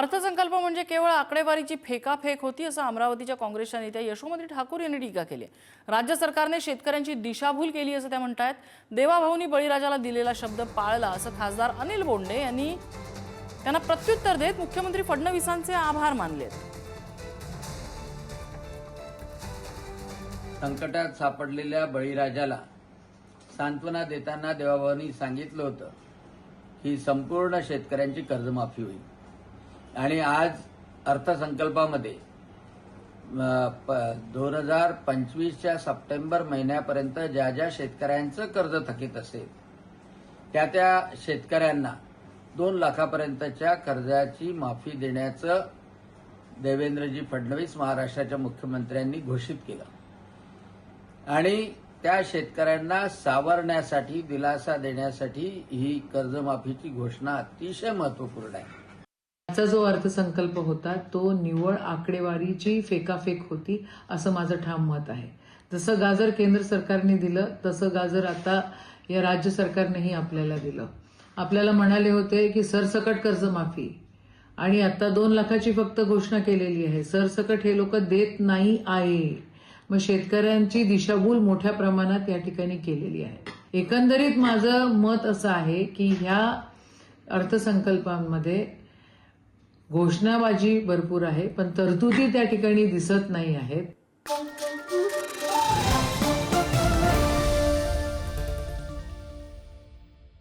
अर्थसंकल्प म्हणजे केवळ आकडेवारीची फेकाफेक होती असं अमरावतीच्या काँग्रेसच्या नेत्या यशोमती ठाकूर यांनी टीका केली। राज्य सरकारने शेतकऱ्यांची दिशाभूल केली असं त्या म्हणतात। देवाभाऊनी बळीराजाला दिलेला शब्द पाळला असं खासदार अनिल बोंडे यांनी त्यांना प्रत्युत्तर देत मुख्यमंत्री फडणवीसांचे आभार मानले। संकटात सापडलेल्या बळीराजाला सांत्वना देताना देवाभाऊंनी सांगितलं होतं की संपूर्ण शेतकऱ्यांची कर्जमाफी होईल आणि आज अर्थसंकल्पामध्ये 2025च्या सप्टेंबर महिन्यापर्यंत ज्या ज्या शेतकऱ्यांचं कर्ज थकीत असेल त्या शेतकऱ्यांना 2 लाखापर्यंतच्या कर्जाची माफी देण्याचं देवेंद्रजी फडणवीस महाराष्ट्राच्या मुख्यमंत्र्यांनी घोषित केलं आणि त्या शेतकऱ्यांना सावरण्यासाठी दिलासा देण्यासाठी ही कर्जमाफीची घोषणा अतिशय महत्त्वपूर्ण आहे। आजचा जो अर्थसंकल्प होता तो निव्वळ आकडेवारीची फेकाफेक होती असं माझं ठाम मत आहे। जसं गाजर केंद्र सरकारने दिलं तसं गाजर आता या राज्य सरकारनेही आपल्याला दिलं। आपल्याला म्हणाले होते की सरसकट कर्जमाफी आणि आता 2 लाखाची फक्त घोषणा केलेली आहे। सरसकट हे लोक देत नाही आहे। मग शेतकऱ्यांची दिशाभूल मोठ्या प्रमाणात या ठिकाणी केलेली आहे। एकंदरीत माझं मत असं आहे की ह्या अर्थसंकल्पांमध्ये घोषणाबाजी भरपूर आहे पण तरतुदी त्या ठिकाणी दिसत नाही आहेत।